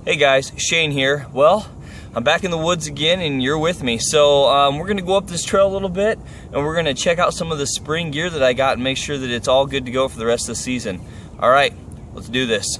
Hey guys, Shane here. Well, I'm back in the woods again and you're with me. So we're gonna go up this trail a little bit and we're gonna check out some of the spring gear that I got and make sure that it's all good to go for the rest of the season. All right, let's do this.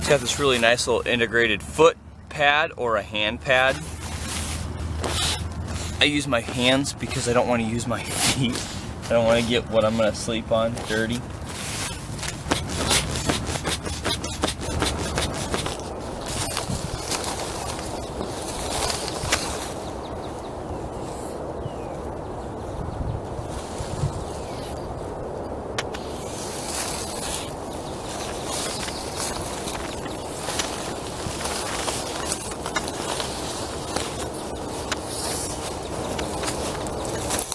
It's got this really nice little integrated foot pad or a hand pad. I use my hands because I don't want to use my feet. I don't want to get what I'm going to sleep on dirty.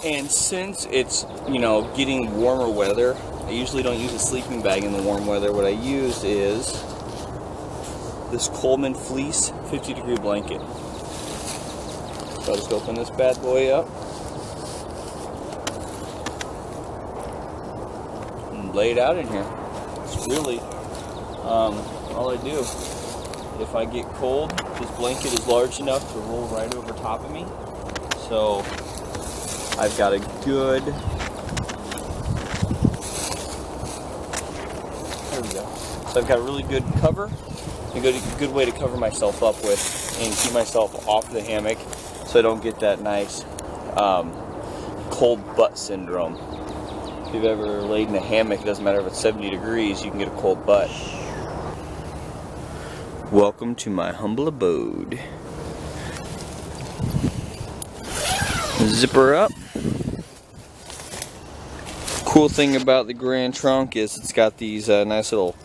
And since it's, getting warmer weather, I usually don't use a sleeping bag in the warm weather. What I use is this Coleman fleece 50-degree blanket. So I'll just open this bad boy up and lay it out in here. It's really all I do. If I get cold, this blanket is large enough to roll right over top of me. So I've got a good, there we go. So I've got a really good cover, a good way to cover myself up with and keep myself off the hammock so I don't get that nice cold butt syndrome. If you've ever laid in a hammock, it doesn't matter if it's 70 degrees, you can get a cold butt. Welcome to my humble abode. Zipper up. Cool thing about the Grand Trunk is it's got these nice little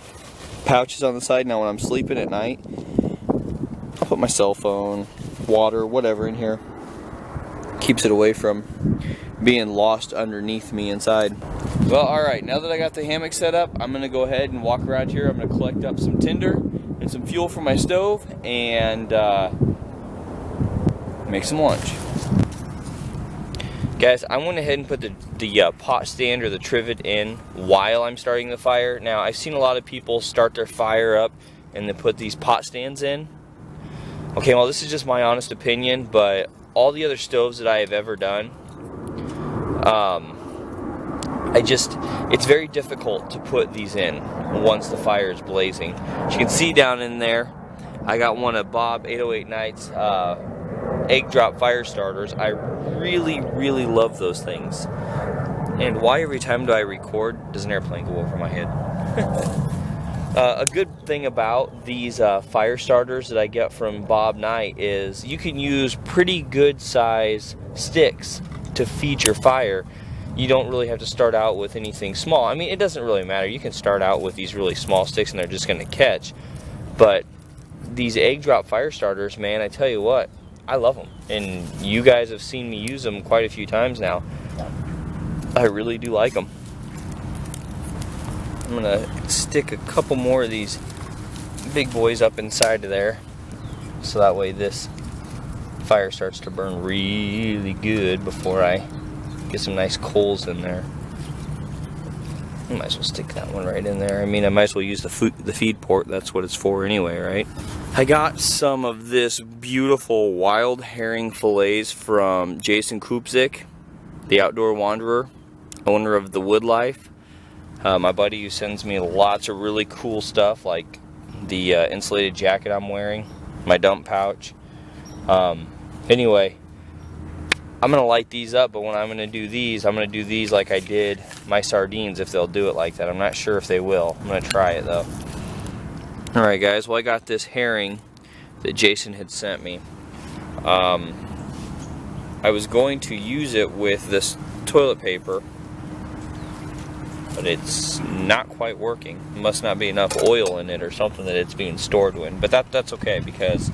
pouches on the side. Now when I'm sleeping at night, I'll put my cell phone, water, whatever in here. Keeps it away from being lost underneath me inside. Well, alright, now that I got the hammock set up, I'm going to go ahead and walk around here. I'm going to collect up some tinder and some fuel for my stove and make some lunch. Guys, I went ahead and put the pot stand or the trivet in while I'm starting the fire. Now, I've seen a lot of people start their fire up and then put these pot stands in. Okay, well, this is just my honest opinion, but all the other stoves that I have ever done, it's very difficult to put these in once the fire is blazing. As you can see down in there, I got one of Bob 808 Nights egg drop fire starters. I really, really love those things. And why every time do I record does an airplane go over my head? A good thing about these fire starters that I get from Bob Knight is you can use pretty good size sticks to feed your fire. You don't really have to start out with anything small. I mean, it doesn't really matter. You can start out with these really small sticks and they're just going to catch. But these egg drop fire starters, man, I tell you what, I love them. And you guys have seen me use them quite a few times now. I really do like them. I'm going to stick a couple more of these big boys up inside of there. So that way this fire starts to burn really good before I get some nice coals in there. I might as well stick that one right in there. I mean, I might as well use the feed port. That's what it's for anyway, right? I got some of this beautiful wild herring fillets from Jason Kupzik, the Outdoor Wanderer, owner of the Wood Life. My buddy who sends me lots of really cool stuff, like the insulated jacket I'm wearing, my dump pouch. Anyway, I'm going to light these up, but when I'm going to do these, I'm going to do these like I did my sardines, if they'll do it like that. I'm not sure if they will. I'm going to try it, though. Alright, guys. Well, I got this herring that Jason had sent me. I was going to use it with this toilet paper, but it's not quite working. There must not be enough oil in it or something that it's being stored in. But that's okay, because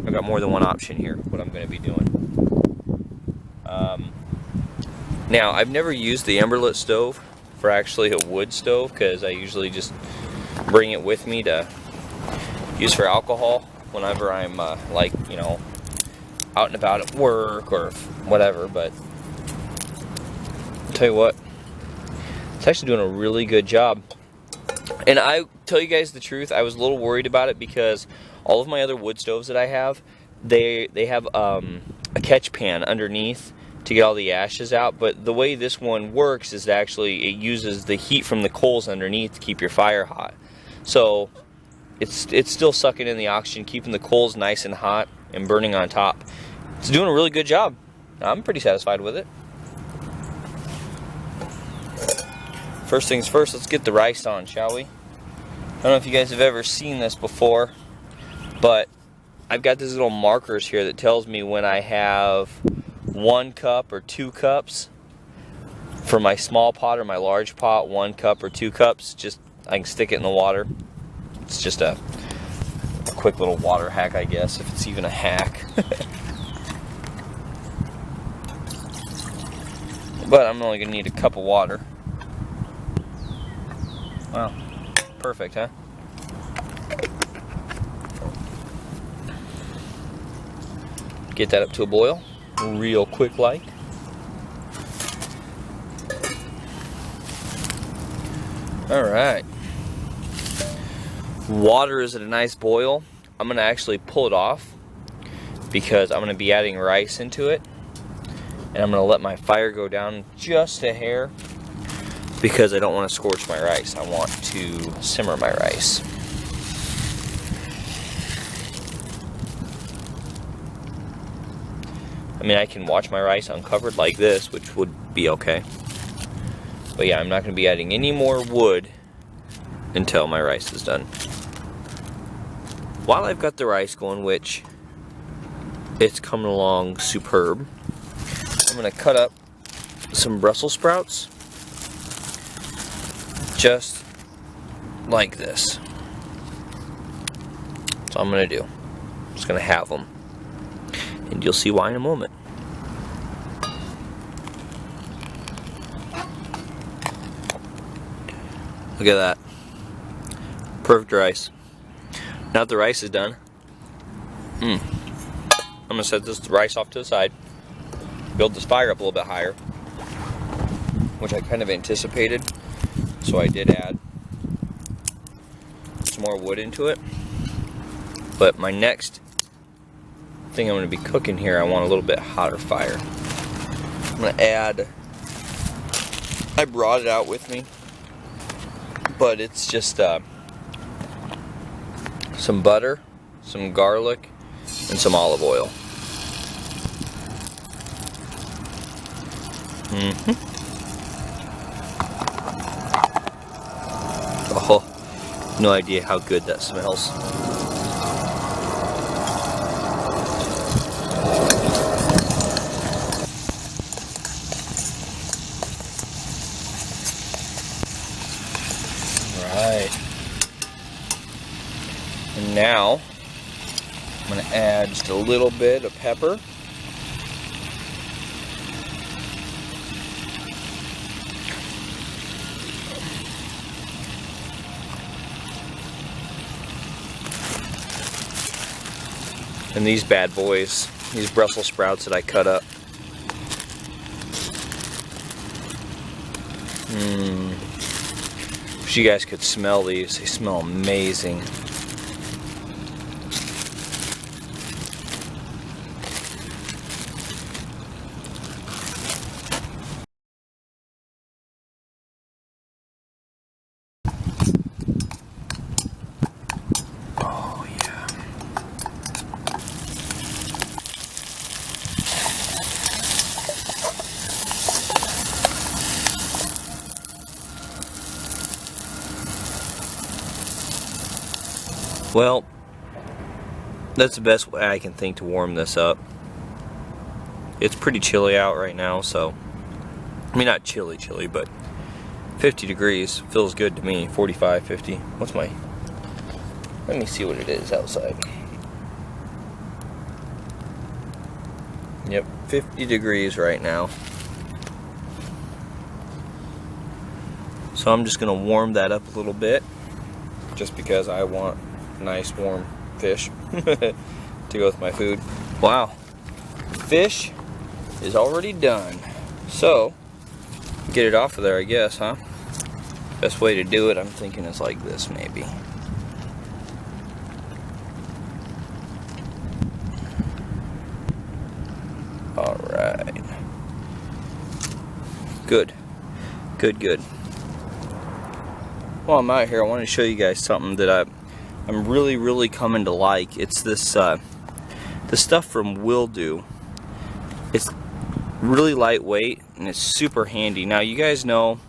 I've got more than one option here, what I'm going to be doing. Now, I've never used the Emberlit stove for actually a wood stove, because I usually just bring it with me to use for alcohol whenever I'm like, you know, out and about at work or whatever. But I'll tell you what, it's actually doing a really good job. And I tell you guys the truth, I was a little worried about it because all of my other wood stoves that I have, they have a catch pan underneath to get all the ashes out. But the way this one works is actually it uses the heat from the coals underneath to keep your fire hot. So it's still sucking in the oxygen, keeping the coals nice and hot and burning on top. It's doing a really good job. I'm pretty satisfied with it. First things first, let's get the rice on, shall we? I don't know if you guys have ever seen this before, but I've got these little markers here that tells me when I have 1 cup or 2 cups. For my small pot or my large pot, 1 cup or 2 cups. Just I can stick it in the water. It's just a quick little water hack, I guess, if it's even a hack. But I'm only going to need a cup of water. Wow, perfect, huh? Get that up to a boil, real quick like. Alright. Water is at a nice boil. I'm going to actually pull it off because I'm going to be adding rice into it. And I'm going to let my fire go down just a hair because I don't want to scorch my rice. I want to simmer my rice. I mean, I can watch my rice uncovered like this, which would be okay. But yeah, I'm not going to be adding any more wood until my rice is done. While I've got the rice going, which it's coming along superb, I'm going to cut up some Brussels sprouts just like this. That's all I'm going to do. I'm just going to have them. And you'll see why in a moment. Look at that. Perfect rice. Now that the rice is done, I'm going to set this rice off to the side. Build this fire up a little bit higher, which I kind of anticipated. So I did add some more wood into it. But my next thing I'm going to be cooking here, I want a little bit hotter fire. I'm going to add, I brought it out with me, but it's just some butter, some garlic, and some olive oil. Oh, no idea how good that smells. Right. And now I'm going to add just a little bit of pepper. And these bad boys, these Brussels sprouts that I cut up. Wish you guys could smell these. They smell amazing. Oh yeah. Well, that's the best way I can think to warm this up. It's pretty chilly out right now, so I mean not chilly, but 50 degrees feels good to me. 45, 50. What's my, let me see what it is outside. Yep, 50 degrees right now. So I'm just gonna warm that up a little bit, just because I want nice warm fish to go with my food. Wow, fish is already done. So get it off of there, I guess, huh? Best way to do it, I'm thinking, is like this maybe. Alright. Good. Good. While I'm out here, I want to show you guys something that I'm really coming to like. It's this the stuff from Will Do. It's really lightweight and it's super handy. Now you guys know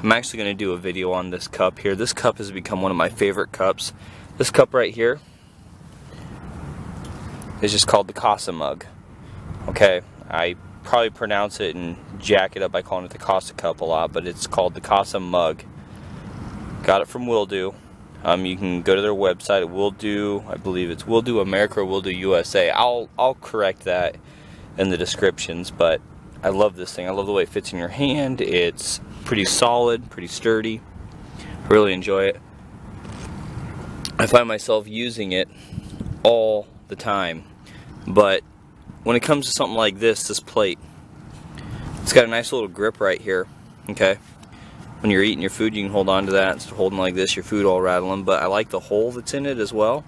I'm actually going to do a video on this cup here. This cup has become one of my favorite cups. This cup right here is just called the Casa mug. Okay, I probably pronounce it and jack it up by calling it the Casa cup a lot, but it's called the Casa mug. Got it from Will Do. You can go to their website at Will Do. I believe it's Will Do America or Will Do USA. I'll correct that in the descriptions, but I love this thing. I love the way it fits in your hand. It's pretty solid, pretty sturdy. I really enjoy it. I find myself using it all the time. But when it comes to something like this plate, it's got a nice little grip right here. Okay. When you're eating your food, you can hold on to that instead of holding like this, your food all rattling. But I like the hole that's in it as well,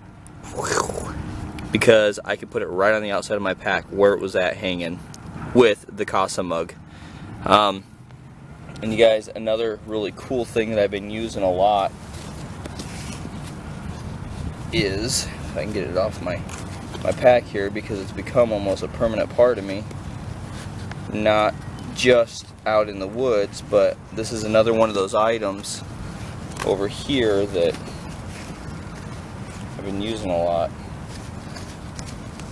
because I can put it right on the outside of my pack where it was at hanging with the Casa mug. And you guys, another really cool thing that I've been using a lot is, if I can get it off my pack here, because it's become almost a permanent part of me, not just out in the woods, but this is another one of those items over here that I've been using a lot.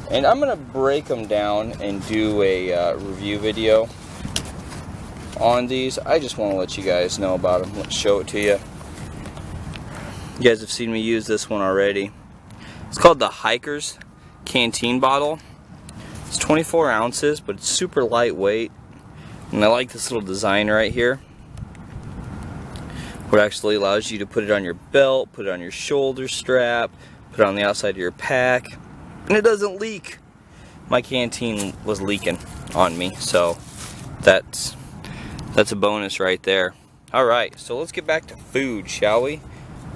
And I'm going to break them down and do a review video on these. I just want to let you guys know about them. Let's show it to you. You guys have seen me use this one already. It's called the Hiker's Canteen Bottle. It's 24 ounces, but it's super lightweight. And I like this little design right here. What actually allows you to put it on your belt, put it on your shoulder strap, put it on the outside of your pack. And it doesn't leak. My canteen was leaking on me, so that's a bonus right there. Alright, so let's get back to food, shall we?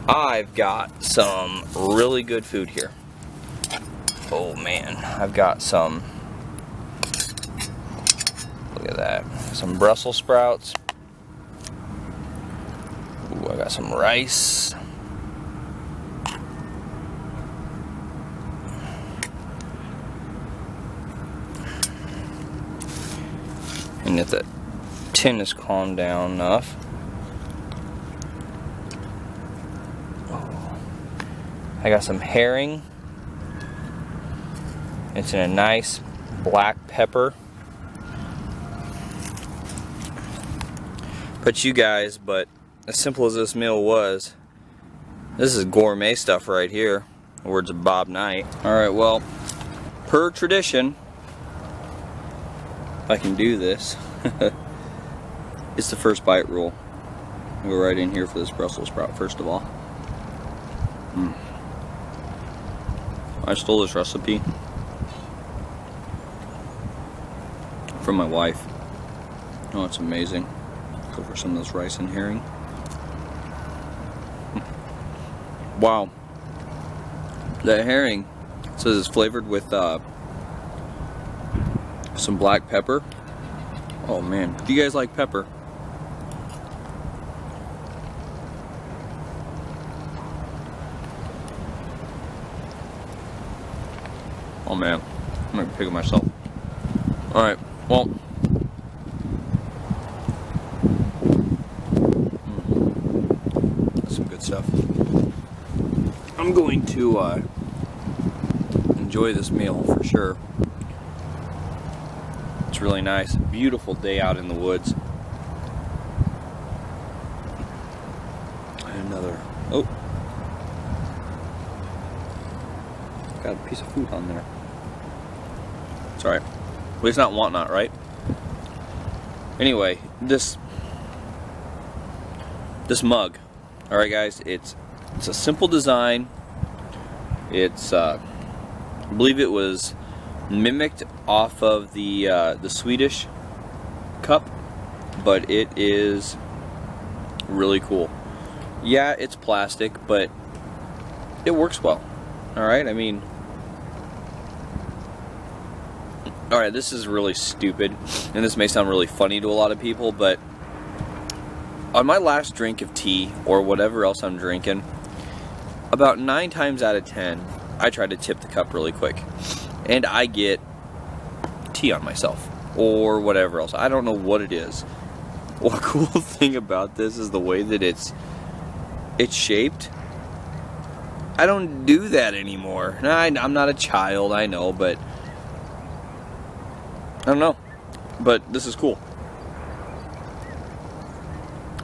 I've got some really good food here. Oh man, I've got some, look at that, some Brussels sprouts. Ooh, I got some rice. And if the tin is calmed down enough, I got some herring. It's in a nice black pepper. But you guys, as simple as this meal was, this is gourmet stuff right here. Words of Bob Knight. Alright, well, per tradition, if I can do this, it's the first bite rule. I'll go right in here for this Brussels sprout first of all. I stole this recipe from my wife. Oh, it's amazing. Go for some of this rice and herring. Wow. That herring says it's flavored with some black pepper. Oh man, do you guys like pepper? Oh man, I'm gonna pick it myself. Alright, well. That's some good stuff. I'm going to enjoy this meal for sure. It's really nice. Beautiful day out in the woods. And another. Oh. Got a piece of food on there. It's alright. At least not whatnot, right? Anyway, this mug. Alright guys, it's a simple design. It's I believe it was mimicked off of the Swedish cup, but it is really cool. Yeah, it's plastic, but it works well. Alright, I mean, alright, this is really stupid, and this may sound really funny to a lot of people, but on my last drink of tea, or whatever else I'm drinking, about 9 times out of 10, I try to tip the cup really quick. And I get tea on myself, or whatever else. I don't know what it is. One cool thing about this is the way that it's shaped. I don't do that anymore. I'm not a child, I know, but I don't know. But this is cool.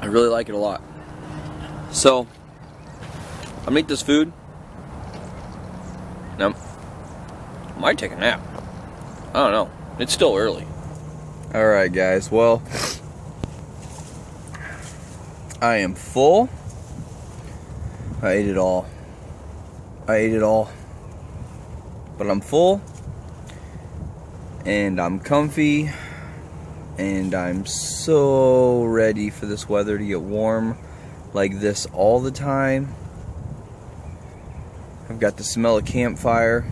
I really like it a lot. So, I'm gonna eat this food. Now, I might take a nap. I don't know. It's still early. Alright guys, well, I am full. I ate it all. But I'm full. And I'm comfy. And I'm so ready for this weather to get warm like this all the time. I've got the smell of campfire.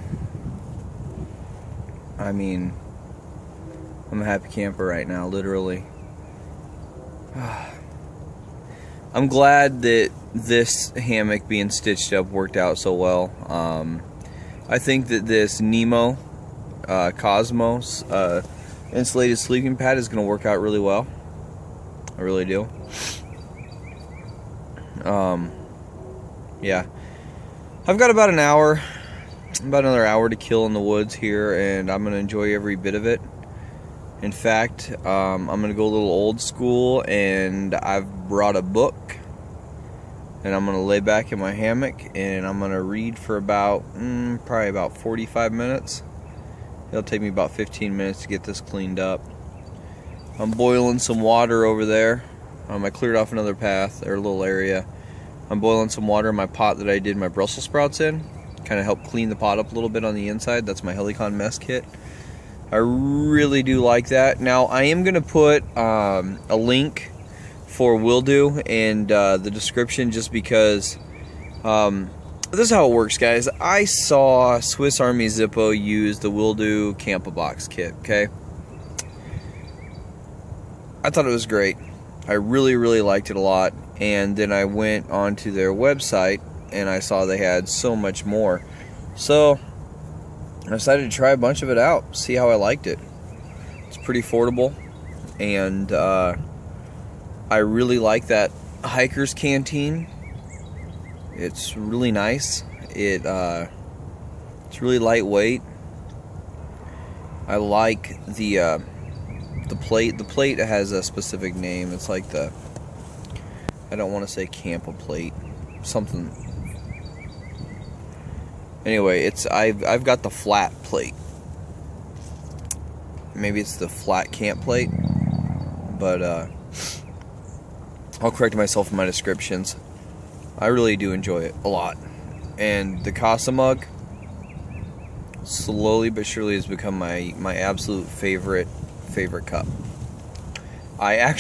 I mean, I'm a happy camper right now, literally. I'm glad that this hammock being stitched up worked out so well. I think that this Nemo Cosmos insulated sleeping pad is going to work out really well. I really do. Yeah. I've got about another hour to kill in the woods here, and I'm going to enjoy every bit of it. In fact, I'm going to go a little old school, and I've brought a book, and I'm going to lay back in my hammock, and I'm going to read for about, probably about 45 minutes. It'll take me about 15 minutes to get this cleaned up. I'm boiling some water over there. I cleared off another path, or a little area. I'm boiling some water in my pot that I did my Brussels sprouts in. Kind of help clean the pot up a little bit on the inside. That's my Helikon mess kit. I really do like that. Now, I am going to put a link for Wildew in the description, just because this is how it works, guys. I saw Swiss Army Zippo use the Wildew Camp-A-Box kit, okay? I thought it was great. I really, really liked it a lot. And then I went onto their website, and I saw they had so much more. So I decided to try a bunch of it out, see how I liked it. It's pretty affordable, and I really like that hiker's canteen. It's really nice. It's really lightweight. I like the plate. The plate has a specific name. It's like the, I don't want to say Campa plate, something. Anyway, I've got the flat plate. Maybe it's the flat camp plate, but I'll correct myself in my descriptions. I really do enjoy it a lot. And the Casa mug, slowly but surely, has become my absolute favorite cup. I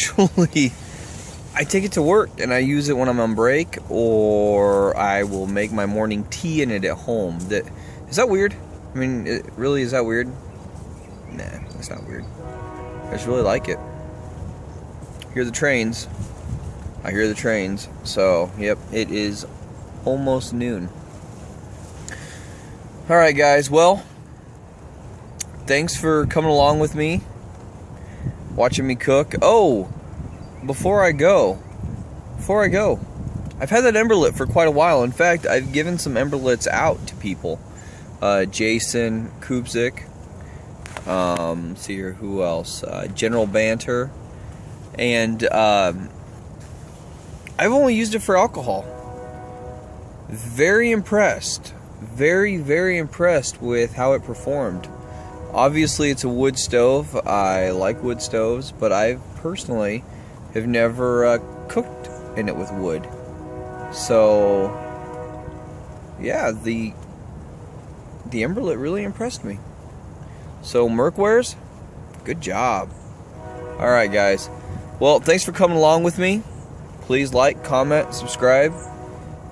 take it to work, and I use it when I'm on break, or I will make my morning tea in it at home. Is that weird? I mean, is that weird? Nah, it's not weird. I just really like it. Hear the trains. I hear the trains. So, yep, it is almost noon. Alright, guys, well, thanks for coming along with me, watching me cook. Oh, before I go, I've had that Emberlit for quite a while. In fact, I've given some Emberlits out to people. Jason Kubzik. Let's see here, who else? General Banter. And I've only used it for alcohol. Very impressed. Very, very impressed with how it performed. Obviously, it's a wood stove. I like wood stoves, but I personally have never cooked in it with wood. So, yeah, the Emberlit really impressed me. So, Merkwares, good job. Alright, guys. Well, thanks for coming along with me. Please like, comment, subscribe,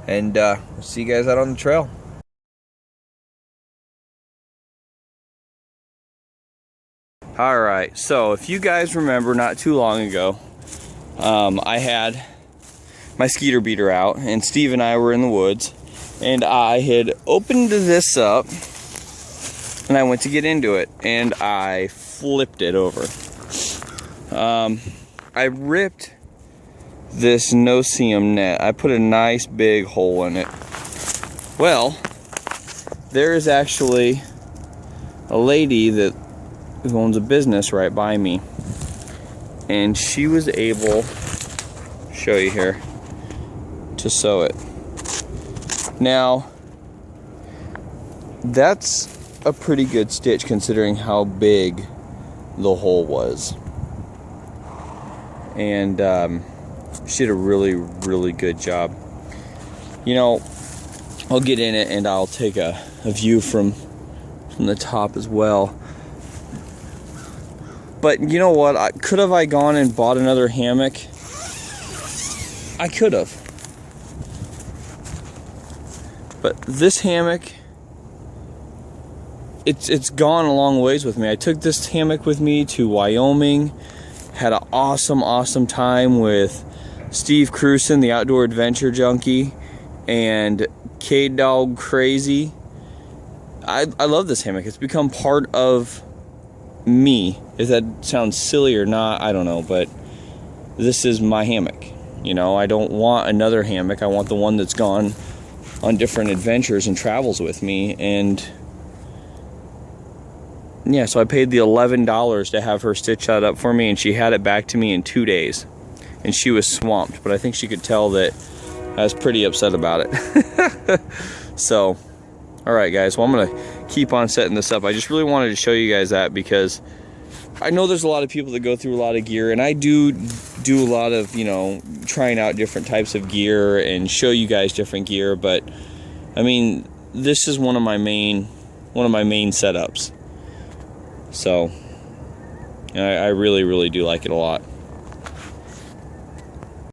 and we'll see you guys out on the trail. Alright, so if you guys remember, not too long ago, I had my skeeter beater out, and Steve and I were in the woods, and I had opened this up, and I went to get into it, and I flipped it over. I ripped this no-seam net. I put a nice big hole in it. Well, there is actually a lady who owns a business right by me, and she was able, show you here, to sew it. Now, that's a pretty good stitch considering how big the hole was. And she did a really, really good job. You know, I'll get in it and I'll take a view from the top as well. But you know what? Could have I gone and bought another hammock? I could have. But this hammock, it's gone a long ways with me. I took this hammock with me to Wyoming. Had an awesome time with Steve Cruson, the outdoor adventure junkie, and K-Dog Crazy. I love this hammock. It's become part of me. If that sounds silly or not, I don't know, but this is my hammock. You know, I don't want another hammock. I want the one that's gone on different adventures and travels with me. And yeah, so I paid the $11 to have her stitch that up for me, and she had it back to me in 2 days. And she was swamped, but I think she could tell that I was pretty upset about it. So, alright guys, well, I'm going to keep on setting this up. I just really wanted to show you guys that because I know there's a lot of people that go through a lot of gear, and I do a lot of, you know, trying out different types of gear and show you guys different gear, but I mean, this is one of my main setups. So, I really do like it a lot.